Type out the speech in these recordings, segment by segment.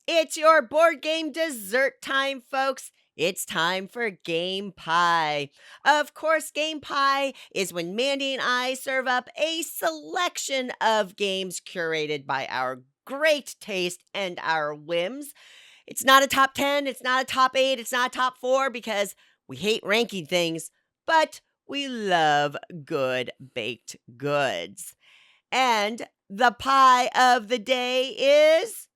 It's your board game dessert time, folks. It's time for Game Pie. Of course, Game Pie is when Mandy and I serve up a selection of games curated by our great taste and our whims. It's not a top 10, it's not a top 8, it's not a top 4 because we hate ranking things, but we love good baked goods. And the pie of the day is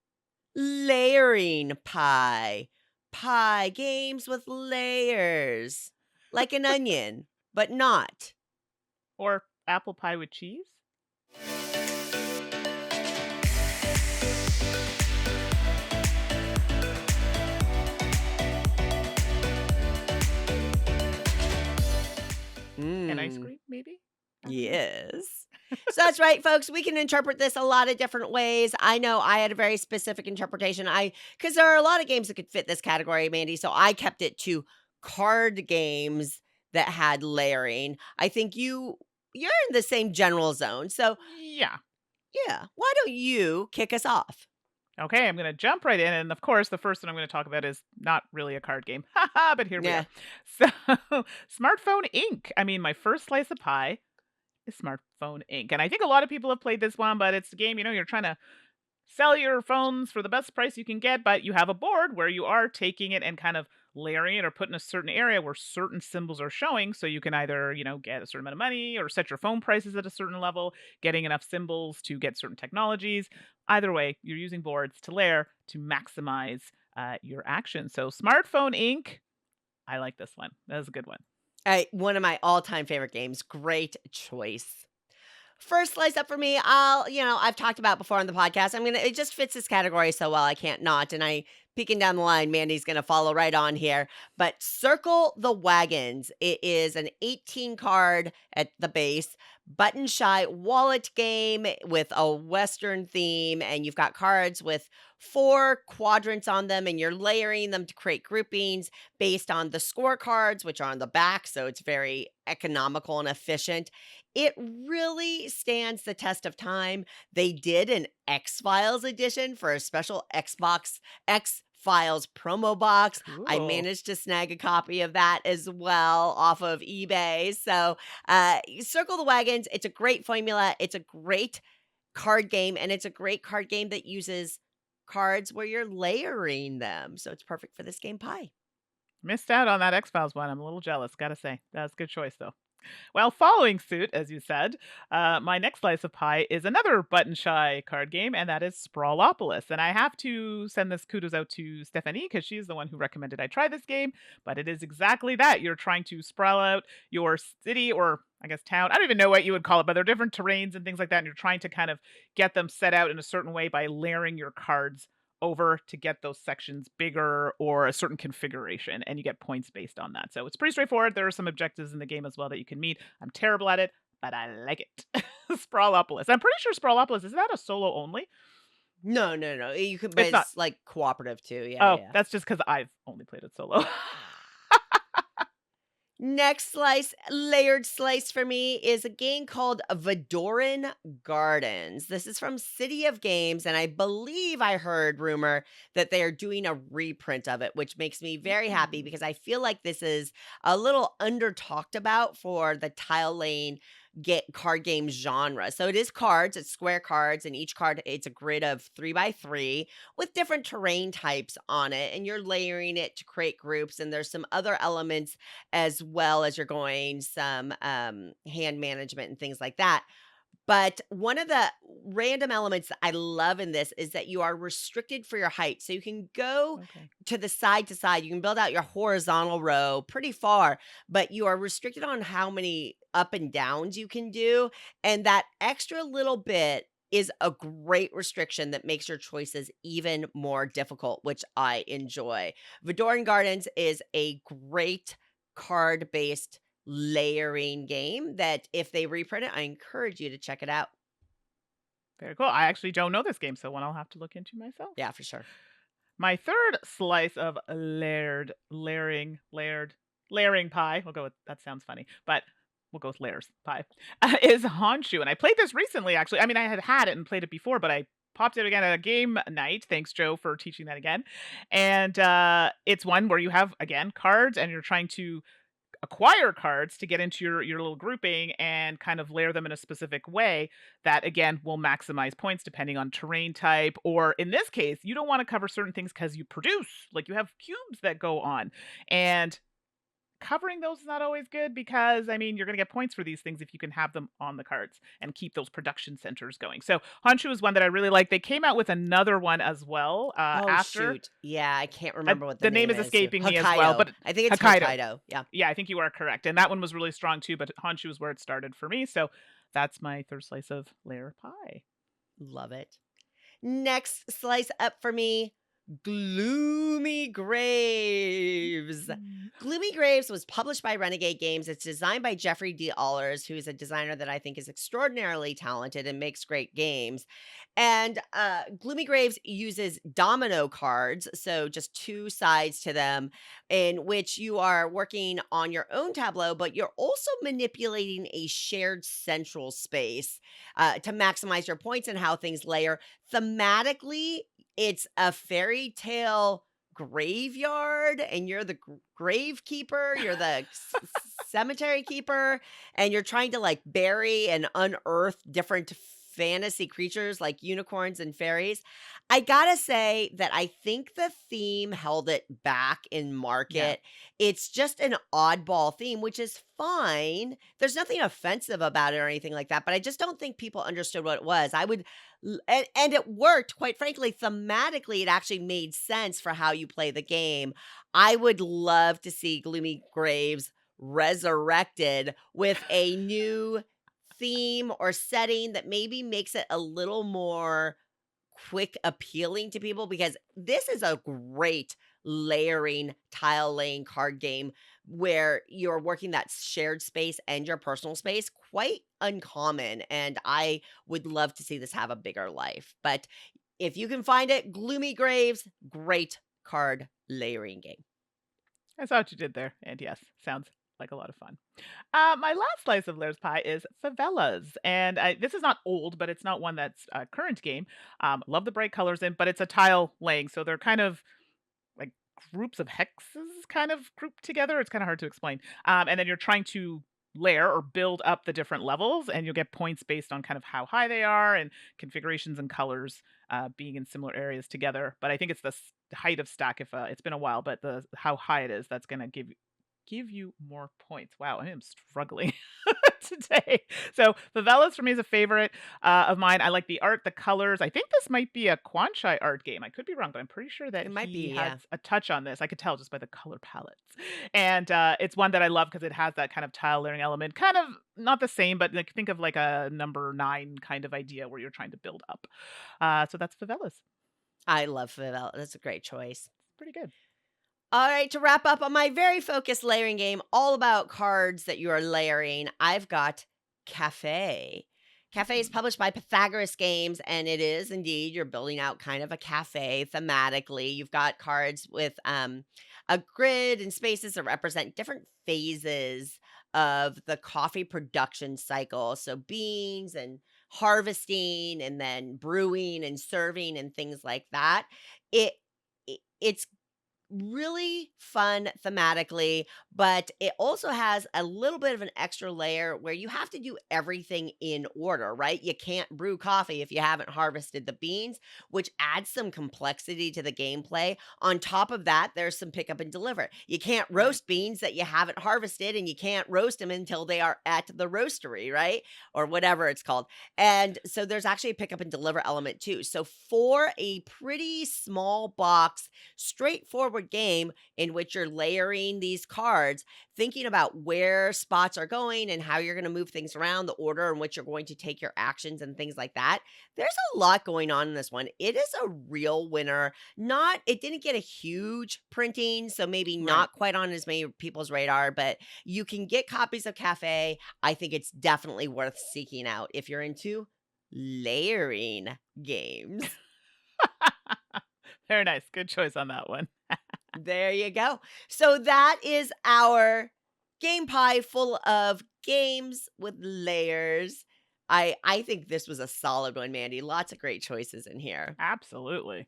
layering pie. Pie games with layers. Like an onion, but not. Or apple pie with cheese? And ice Mmm. cream, maybe? I don't know. Yes. So that's right, folks. We can interpret this a lot of different ways. I know I had a very specific interpretation. Because there are a lot of games that could fit this category, Mandy. So I kept it to card games that had layering. I think you're in the same general zone. So Yeah. yeah, why don't you kick us off? Okay, I'm going to jump right in. And of course, the first one I'm going to talk about is not really a card game. Haha, but here we Yeah. are. So, Smartphone Inc. I mean, my first slice of pie is Smartphone Inc. And I think a lot of people have played this one, but it's a game, you're trying to sell your phones for the best price you can get, but you have a board where you are taking it and kind of layering it or putting a certain area where certain symbols are showing. So you can either, get a certain amount of money or set your phone prices at a certain level, getting enough symbols to get certain technologies. Either way, you're using boards to layer to maximize your action. So Smartphone Inc. I like this one. That was a good one. One of my all-time favorite games. Great choice. First slice up for me, I've talked about before on the podcast. It just fits this category so well, I can't not. And peeking down the line, Mandy's going to follow right on here. But Circle the Wagons. It is an 18 card at the base, button shy wallet game with a Western theme. And you've got cards with 4 quadrants on them, and you're layering them to create groupings based on the scorecards, which are on the back. So it's very economical and efficient. It really stands the test of time. They did an X-Files edition for a special Xbox X-Files promo box. I Cool. managed to snag a copy of that as well off of eBay. So, Circle the Wagons, it's a great formula. It's a great card game, and it's a great card game that uses cards where you're layering them. So it's perfect for this game pie. Missed out on that X Files one. I'm a little jealous, gotta say. That's a good choice, though. Well, following suit, as you said, my next slice of pie is another button shy card game, and that is Sprawlopolis. And I have to send this kudos out to Stephanie because she's the one who recommended I try this game. But it is exactly that. You're trying to sprawl out your city or I guess town. I don't even know what you would call it, but there are different terrains and things like that. And you're trying to kind of get them set out in a certain way by layering your cards over to get those sections bigger or a certain configuration, and you get points based on that. So it's pretty straightforward. There are some objectives in the game as well that you can meet. I'm terrible at it, but I like it. Sprawlopolis. I'm pretty sure Sprawlopolis is that a solo only? No, no, no. You could, but It's not. it's like cooperative too. Yeah, Oh, yeah. that's just because I've only played it solo. Next slice, layered slice for me is a game called Vidoran Gardens. This is from City of Games, and I believe I heard rumor that they are doing a reprint of it, which makes me very happy Ooh. because I feel like this is a little under talked about for the tile lane card game genre. So it is cards, it's square cards, and each card it's a grid of 3 by 3 with different terrain types on it, and you're layering it to create groups. And there's some other elements as well as you're going some hand management and things like that. But one of the random elements that I love in this is that you are restricted for your height. So you can go Okay. to the side to side. You can build out your horizontal row pretty far, but you are restricted on how many up and downs you can do. And that extra little bit is a great restriction that makes your choices even more difficult, which I enjoy. Vidoran Gardens is a great card based layering game that if they reprint it, I encourage you to check it out. Very cool. I actually don't know this game, so one I'll have to look into myself. Yeah, for sure. My third slice of layering pie. We'll go with that. Sounds funny, but we'll go with layers pie. Is Honshu, and I played this recently. Actually, I mean, I had it and played it before, but I popped out again at a game night. Thanks, Joe, for teaching that again. And it's one where you have, again, cards and you're trying to acquire cards to get into your little grouping and kind of layer them in a specific way that again will maximize points depending on terrain type, or in this case you don't want to cover certain things because you produce, like, you have cubes that go on, and covering those is not always good because, I mean, you're going to get points for these things if you can have them on the cards and keep those production centers going. So Honshu is one that I really like. They came out with another one as well Oh, after. shoot. Yeah, I can't remember what the The name name is is. escaping me as well, Hokkaido. but I think it's Hokkaido. Hokkaido. Yeah. Yeah, I think you are correct. And that one was really strong too, but Honshu is where it started for me. So that's my third slice of layer pie. Love it. Next slice up for me, Gloomy Graves. Gloomy Graves was published by Renegade Games. It's designed by Jeffrey D. Allers, who is a designer that I think is extraordinarily talented and makes great games. And Gloomy Graves uses domino cards, so just two sides to them, in which you are working on your own tableau, but you're also manipulating a shared central space to maximize your points and how things layer. Thematically, it's a fairy tale graveyard, and you're the grave keeper, you're the cemetery keeper, and you're trying to like bury and unearth different fantasy creatures like unicorns and fairies. I gotta say that I think the theme held it back in Yeah. market. It's just an oddball theme, which is fine. There's nothing offensive about it or anything like that, but I just don't think people understood what it was. And it worked, quite frankly, thematically, it actually made sense for how you play the game. I would love to see Gloomy Graves resurrected with a new theme or setting that maybe makes it a little more quick appealing to people, because this is a great layering, tile laying card game where you're working that shared space and your personal space. Quite uncommon, and I would love to see this have a bigger life. But if you can find it, Gloomy Graves, great card layering game. I saw what you did there. And yes, sounds like a lot of fun. My last slice of Layers Pie is Favelas. And this is not old, but it's not one that's a current game. Love the bright colors in, but it's a tile laying. So they're kind of like groups of hexes kind of grouped together. It's kind of hard to explain. And then you're trying to layer or build up the different levels, and you'll get points based on kind of how high they are and configurations and colors being in similar areas together. But I think it's the height of stack, if it's been a while, but the how high it is, that's going to give you more points. Wow, I am struggling today. So Favelas for me is a favorite of mine. I like the art, the colors. I think this might be a Quanchai art game. I could be wrong, but I'm pretty sure that It might he be, has yeah. a touch on this. I could tell just by the color palettes. And it's one that I love because it has that kind of tile layering element. Kind of not the same, but like think of like a number 9 kind of idea where you're trying to build up. So that's Favelas. I love Favela. That's a great choice. Pretty good. All right, to wrap up on my very focused layering game, all about cards that you are layering, I've got Cafe. Cafe is published by Pythagoras Games, and it is indeed, you're building out kind of a cafe thematically. You've got cards with a grid and spaces that represent different phases of the coffee production cycle. So beans and harvesting, and then brewing and serving and things like that. It's really fun thematically, but it also has a little bit of an extra layer where you have to do everything in order, right? You can't brew coffee if you haven't harvested the beans, which adds some complexity to the gameplay. On top of that, there's some pick up and deliver. You can't Right. roast beans that you haven't harvested, and you can't roast them until they are at the roastery, right? Or whatever it's called. And so there's actually a pick up and deliver element too. So for a pretty small box, straightforward game in which you're layering these cards, thinking about where spots are going and how you're going to move things around, the order in which you're going to take your actions and things like that. There's a lot going on in this one. It is a real winner. It didn't get a huge printing, so maybe Right. not quite on as many people's radar, but you can get copies of Cafe. I think it's definitely worth seeking out if you're into layering games. Very nice. Good choice on that one. There you go. So that is our game pie full of games with layers. I think this was a solid one, Mandi. Lots of great choices in here. Absolutely.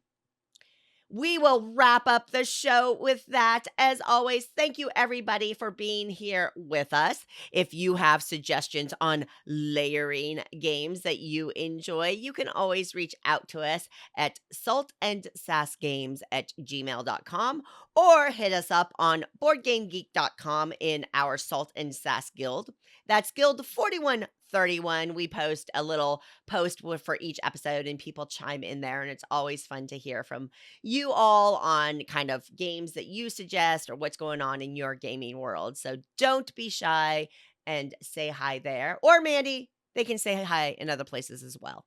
We will wrap up the show with that. As always, thank you everybody for being here with us. If you have suggestions on layering games that you enjoy, you can always reach out to us at saltandsassgames@gmail.com or hit us up on boardgamegeek.com in our Salt and Sass Guild. That's Guild 4131. We post a little post for each episode and people chime in there, and it's always fun to hear from you all on kind of games that you suggest or what's going on in your gaming world. So don't be shy and say hi there. Or Mandi, they can say hi in other places as well.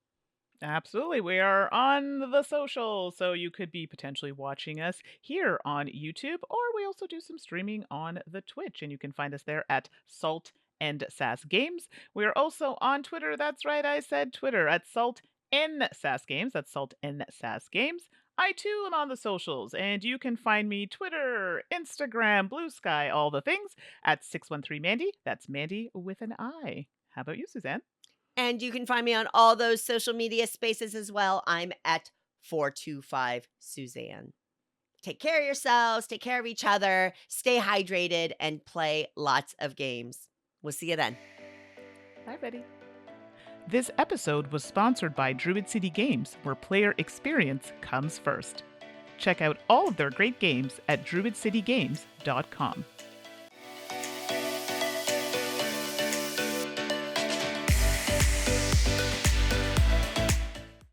Absolutely. We are on the social, so you could be potentially watching us here on YouTube, or we also do some streaming on the Twitch, and you can find us there at Salt and Sass Games. We are also on Twitter. That's right, I said Twitter at Salt N Sass Games. That's Salt N Sass Games. I too am on the socials, and you can find me Twitter, Instagram, Blue Sky, all the things at 613 Mandi. That's Mandi with an I. How about you, Suzanne? And you can find me on all those social media spaces as well. I'm at 425 Suzanne. Take care of yourselves, take care of each other, stay hydrated, and play lots of games. We'll see you then. Bye, Betty. This episode was sponsored by Druid City Games, where player experience comes first. Check out all of their great games at druidcitygames.com.